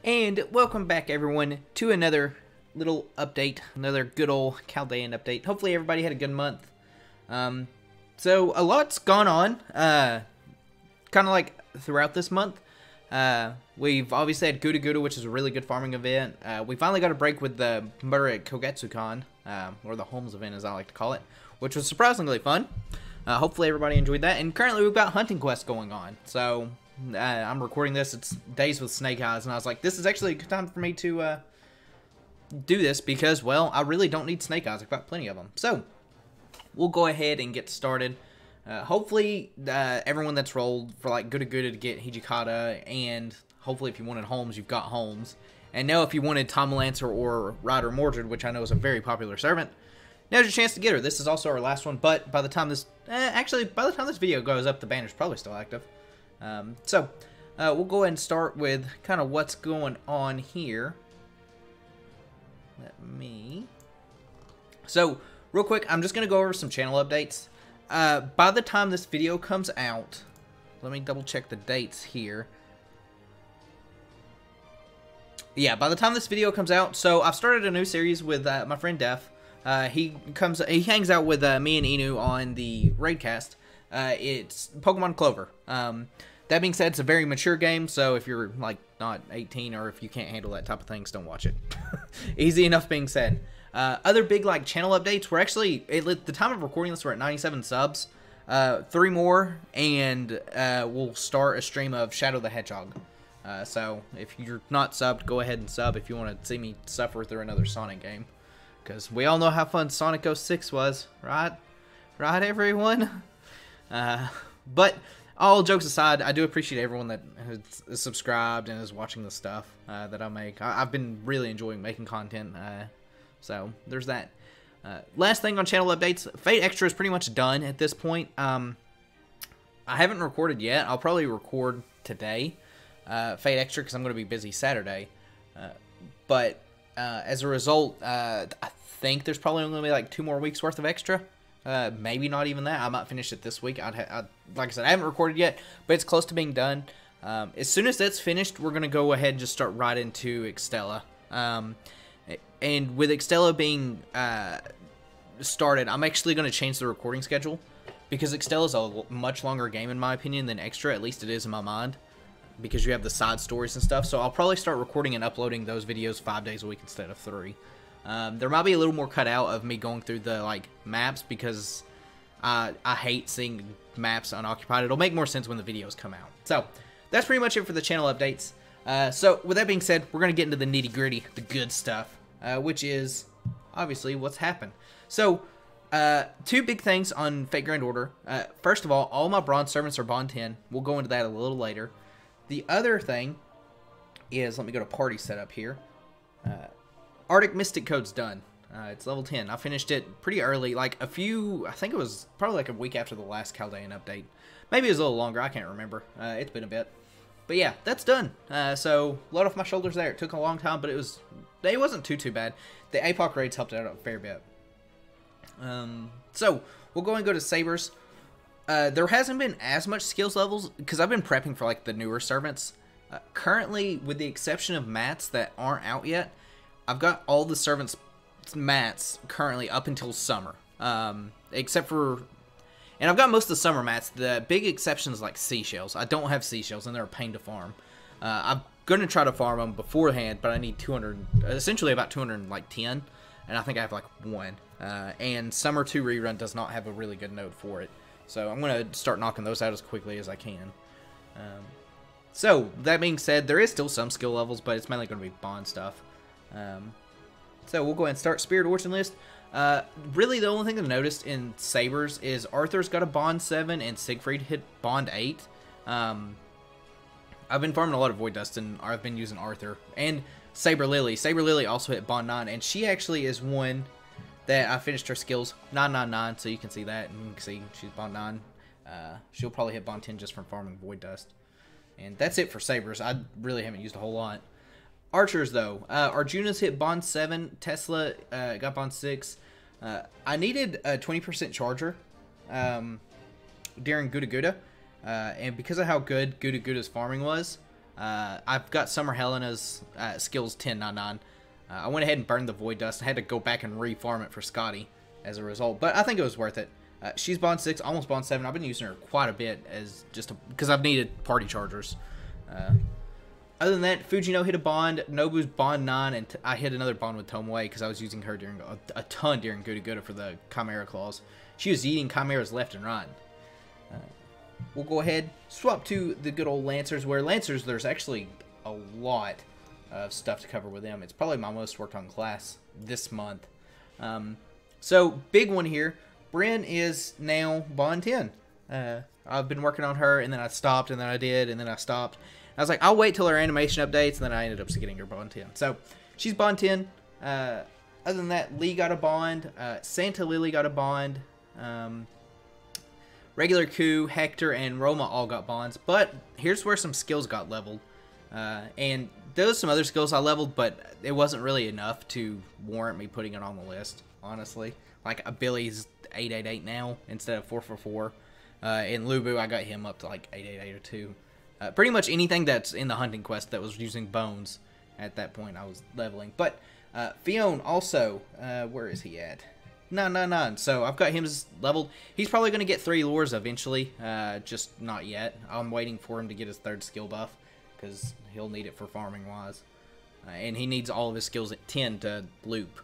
And welcome back, everyone, to another little update, another good old Chaldean update. Hopefully everybody had a good month. So a lot's gone on, kind of like throughout this month. We've obviously had Guda Guda, which is a really good farming event. We finally got a break with the murder at Kogetsukan, or the Holmes event as I like to call it, which was surprisingly fun. Hopefully everybody enjoyed that. And currently we've got hunting quests going on, so I'm recording this. It's Days with Snake Eyes, and I was like, this is actually a good time for me to do this because, well, I really don't need Snake Eyes. I've got plenty of them. So we'll go ahead and get started. Hopefully everyone that's rolled for like Guda Guda to get Hijikata, and hopefully if you wanted Holmes, you've got Holmes. And now if you wanted Tom Lancer or Ryder Mordred, which I know is a very popular servant, now's your chance to get her. This is also our last one, but by the time this actually by the time this video goes up, the banner's probably still active. We'll go ahead and start with kind of what's going on here. So, real quick, I'm just going to go over some channel updates. By the time this video comes out, let me double check the dates here. Yeah, by the time this video comes out, so I've started a new series with my friend Def. He hangs out with me and Inu on the Raidcast. It's Pokemon Clover. That being said, it's a very mature game, so if you're like not 18 or if you can't handle that type of things, don't watch it. Easy enough being said. Other big like channel updates, we're actually, at the time of recording this, we're at 97 subs. 3 more, and we'll start a stream of Shadow the Hedgehog. So if you're not subbed, go ahead and sub if you want to see me suffer through another Sonic game. Because we all know how fun Sonic 06 was, right? Right, everyone? But all jokes aside, I do appreciate everyone that has subscribed and is watching the stuff that I make. I've been really enjoying making content, so there's that. Last thing on channel updates, Fate Extra is pretty much done at this point. I haven't recorded yet. I'll probably record today, Fate Extra, because I'm going to be busy Saturday. But as a result, I think there's probably only going to be like 2 more weeks worth of extra. Maybe not even that. I might finish it this week. Like I said, I haven't recorded yet, but it's close to being done. As soon as that's finished, we're going to go ahead and just start right into Extella. And with Extella being started, I'm actually going to change the recording schedule, because Extella is a much longer game in my opinion than Extra. At least it is in my mind, because you have the side stories and stuff. So I'll probably start recording and uploading those videos 5 days a week instead of 3. There might be a little more cut out of me going through the like maps, because I hate seeing maps unoccupied. It'll make more sense when the videos come out. So that's pretty much it for the channel updates. So with that being said, we're going to get into the nitty gritty, the good stuff, which is obviously what's happened. So 2 big things on Fate Grand Order. First of all my bronze servants are Bond 10. We'll go into that a little later. The other thing is, let me go to party setup here. Arctic Mystic Code's done. It's level 10. I finished it pretty early, like I think it was probably like a week after the last Chaldean update. Maybe it was a little longer, I can't remember. It's been a bit. But yeah, that's done. So, load off my shoulders there. It took a long time, but it wasn't too bad. The APOC raids helped out a fair bit. So, we'll go and go to Sabres. There hasn't been as much skills levels, because I've been prepping for like the newer servants. Currently, with the exception of mats that aren't out yet, I've got all the servants' mats currently up until summer. Except for... And I've got most of the summer mats. The big exception is like seashells. I don't have seashells, and they're a pain to farm. I'm going to try to farm them beforehand, but I need 200... Essentially about 210. And I think I have like 1. And Summer 2 Rerun does not have a really good node for it. So I'm going to start knocking those out as quickly as I can. So, that being said, there is still some skill levels, but it's mainly going to be bond stuff. So we'll go ahead and start Spirit Origin list. Really the only thing I noticed in Sabres is Arthur's got a bond 7 and Siegfried hit bond 8. I've been farming a lot of Void Dust, and I've been using Arthur. And Saber Lily. Saber Lily also hit bond 9, and she actually is one that I finished her skills 999, so you can see that, and you can see she's bond 9. She'll probably hit bond 10 just from farming Void Dust. And that's it for Sabres. I really haven't used a whole lot. Archers, though. Arjuna's hit bond 7. Tesla got bond 6. I needed a 20% charger during Guda Guda. And because of how good Guda Guda's farming was, I've got Summer Helena's skills 1099. I went ahead and burned the Void Dust. I had to go back and re-farm it for Scotty as a result, but I think it was worth it. She's Bond 6, almost Bond 7. I've been using her quite a bit as because I've needed party chargers. Other than that, Fujino hit a Bond, Nobu's Bond 9, and I hit another Bond with Tomoe because I was using her during a ton during Guda for the Chimera Claws. She was eating Chimeras left and right. We'll go ahead, swap to the good old Lancers, where Lancers, there's actually a lot of stuff to cover with them. It's probably my most worked on class this month. So, big one here, Bryn is now Bond 10. I've been working on her, and then I stopped, and then I did, and then I stopped. I was like, I'll wait till her animation updates, and then I ended up getting her Bond 10. So, she's Bond 10. Other than that, Lee got a Bond. Santa Lily got a Bond. Regular Coup, Hector, and Roma all got Bonds. But here's where some skills got leveled. And there was some other skills I leveled, but it wasn't really enough to warrant me putting it on the list, honestly. Like, a Billy's 888 now instead of 444. And Lubu, I got him up to like 888 or 2. Pretty much anything that's in the hunting quest that was using bones at that point I was leveling. But Fion also, where is he at? 999. So I've got him leveled. He's probably going to get 3 lures eventually, just not yet. I'm waiting for him to get his 3rd skill buff because he'll need it for farming wise. And he needs all of his skills at 10 to loop.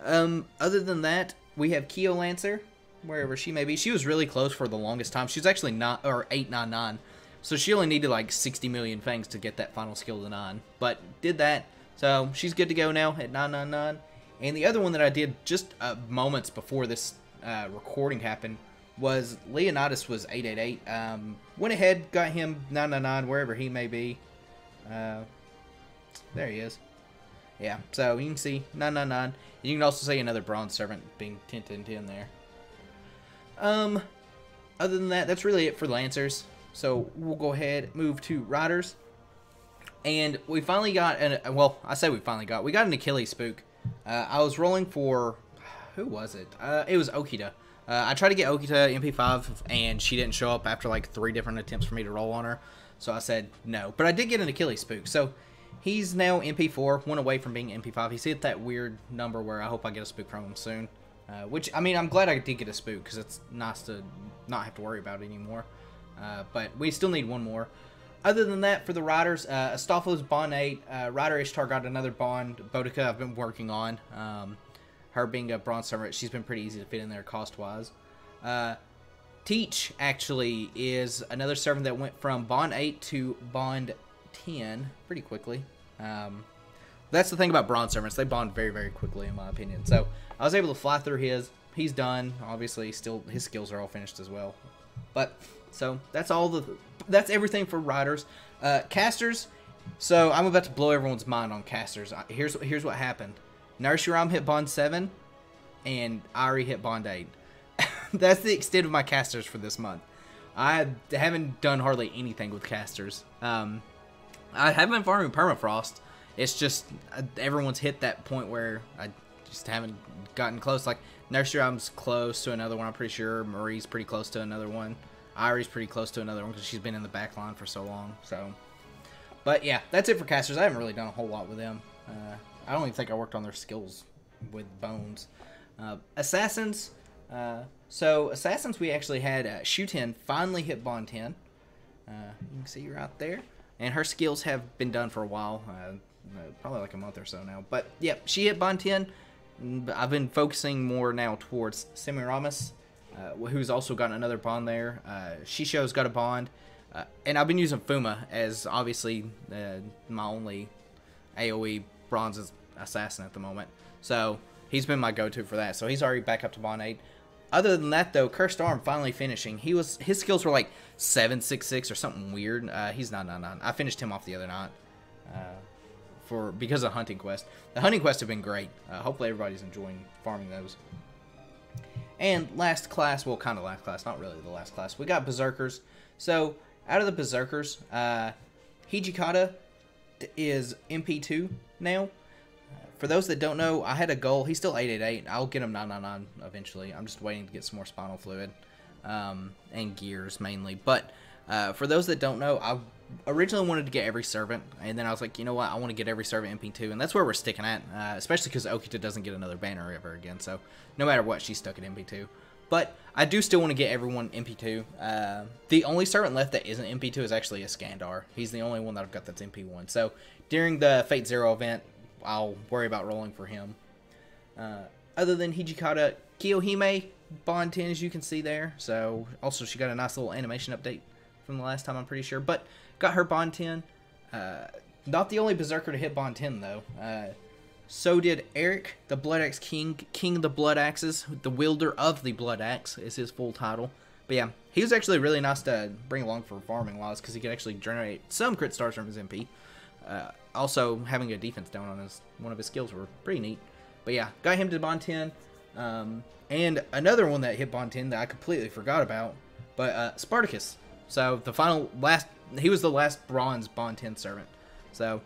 Other than that, we have Keo Lancer, wherever she may be. She was really close for the longest time. She was actually 899. So she only needed like 60 million fangs to get that final skill to 9. But did that. So she's good to go now at 999. And the other one that I did just moments before this recording happened was Leonidas was 888. Went ahead, got him 999 wherever he may be. There he is. Yeah, so you can see 999. You can also see another Bronze Servant being 10-10-10 there. Other than that, that's really it for Lancers. So we'll go ahead, move to Riders. And we finally got, well, I say we got an Achilles Spook. I was rolling for, who was it? It was Okita. I tried to get Okita MP5, and she didn't show up after like 3 different attempts for me to roll on her. So I said no. But I did get an Achilles Spook. So he's now MP4, one away from being MP5. He's hit that weird number where I hope I get a Spook from him soon. Which, I mean, I'm glad I did get a Spook, because it's nice to not have to worry about it anymore. But we still need one more. Other than that, for the Riders, Astolfo's Bond 8. Rider Ishtar got another Bond. Boudica I've been working on. Her being a Bronze Servant, she's been pretty easy to fit in there cost-wise. Teach, actually, is another servant that went from Bond 8 to Bond 10 pretty quickly. That's the thing about Bronze Servants. They bond very, very quickly, in my opinion. So I was able to fly through his. He's done. Obviously, still his skills are all finished as well. But so that's that's everything for Riders. Casters. So I'm about to blow everyone's mind on casters. Here's what happened. Narshiram hit Bond 7, and Ari hit Bond 8. That's the extent of my casters for this month. I haven't done hardly anything with casters. I have been farming permafrost. It's just everyone's hit that point where I just haven't gotten close. Like Narshiram's close to another one, I'm pretty sure. Marie's pretty close to another one. Ari's pretty close to another one because she's been in the back line for so long. So, but yeah, that's it for casters. I haven't really done a whole lot with them. I don't even think I worked on their skills with bones. Assassins. So Assassins, we actually had Shuten finally hit Bond 10. You can see right there. And her skills have been done for a while. Probably like a month or so now. But yeah, she hit Bond 10. I've been focusing more now towards Semiramis, who's also got another Bond there. Shisho's got a Bond. And I've been using Fuma as obviously my only AoE bronze assassin at the moment. So he's been my go-to for that. So he's already back up to Bond 8. Other than that, though, Cursed Arm finally finishing. His skills were like 766 or something weird. He's 999. I finished him off the other night because of Hunting Quest. The Hunting Quests have been great. Hopefully everybody's enjoying farming those. And last class, well, kind of last class, not really the last class. We got Berserkers. So out of the Berserkers, Hijikata is MP2 now. For those that don't know, I had a goal. He's still 888. I'll get him 999 eventually. I'm just waiting to get some more spinal fluid and gears mainly. But for those that don't know, I originally wanted to get every servant, and then I was like, you know what, I want to get every servant MP2, and that's where we're sticking at, especially because Okita doesn't get another banner ever again, so no matter what, she's stuck at MP2. But I do still want to get everyone MP2. The only servant left that isn't MP2 is actually a Skandar. He's the only one that I've got that's MP1. So during the Fate Zero event, I'll worry about rolling for him. Other than Hijikata, Kiyohime, Bond 10, as you can see there. So also she got a nice little animation update from the last time, I'm pretty sure. But got her Bond 10. Not the only Berserker to hit Bond 10, though. So did Eric, the Blood Axe King, King of the Blood Axes, the wielder of the Blood Axe is his full title. But yeah, he was actually really nice to bring along for farming wise because he could actually generate some crit stars from his MP. Also, having a defense down on one of his skills were pretty neat. But yeah, got him to Bond 10. And another one that hit Bond 10 that I completely forgot about, but Spartacus. So he was the last bronze Bond 10 servant. So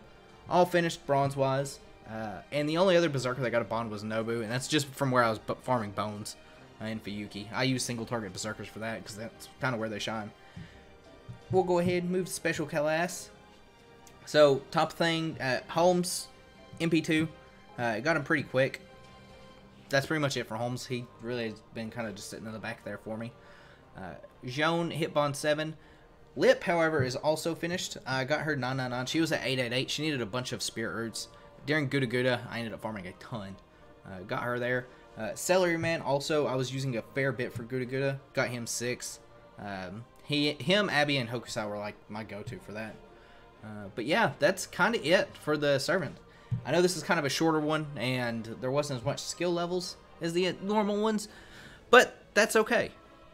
all finished bronze wise. And the only other Berserker that got a Bond was Nobu, and that's just from where I was farming bones in Fuyuki. I use single target Berserkers for that because that's kind of where they shine. We'll go ahead and move to Special Class. So, top thing, Holmes, MP2. Got him pretty quick. That's pretty much it for Holmes. He really has been kind of just sitting in the back there for me. Joan hit Bond 7. Lip, however, is also finished. I got her 999. She was at 888. She needed a bunch of Spirit Roots. During Guda Guda, I ended up farming a ton. Got her there. Celery Man, also, I was using a fair bit for Guda Guda. Got him 6. Him, Abby, and Hokusai were like my go-to for that. But yeah, that's kind of it for the servant. I know this is kind of a shorter one, and there wasn't as much skill levels as the normal ones, but that's okay.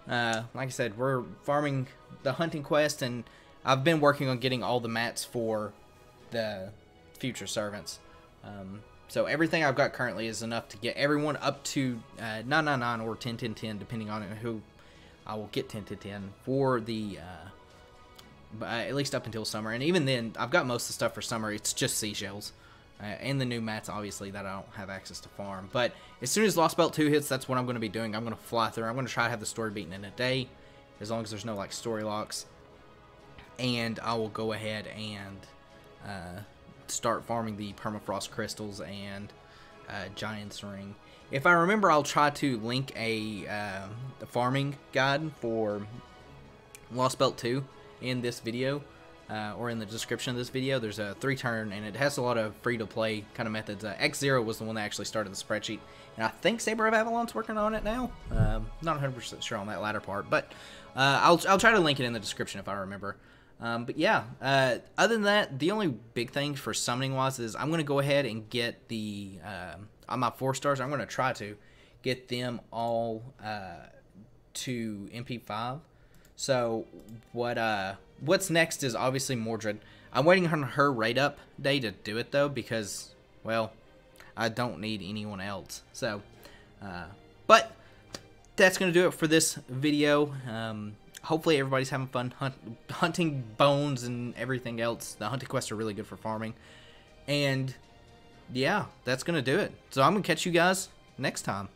Like I said, we're farming the hunting quest, and I've been working on getting all the mats for the future servants. So everything I've got currently is enough to get everyone up to 999 or 10-10-10, depending on who I will get 10-10-10 for the at least up until summer. And even then, I've got most of the stuff for summer. It's just seashells and the new mats, obviously, that I don't have access to farm. But as soon as Lost Belt 2 hits, that's what I'm going to be doing. I'm going to fly through. I'm going to try to have the story beaten in a day, as long as there's no like story locks. And I will go ahead and start farming the permafrost crystals and Giant's Ring. If I remember, I'll try to link the farming guide for Lost Belt 2 in this video, or in the description of this video. There's a 3-turn, and it has a lot of free-to-play kind of methods. X0 was the one that actually started the spreadsheet, and I think Saber of Avalon's working on it now. Not 100% sure on that latter part, but I'll try to link it in the description if I remember. But yeah, other than that, the only big thing for summoning wise is I'm going to go ahead and get the, on my 4 stars, I'm going to try to get them all to MP5. So what's next is obviously Mordred. I'm waiting on her raid up day to do it though, because, well, I don't need anyone else. So, but that's going to do it for this video. Hopefully everybody's having fun hunting bones and everything else. The hunting quests are really good for farming. And yeah, that's going to do it. So I'm going to catch you guys next time.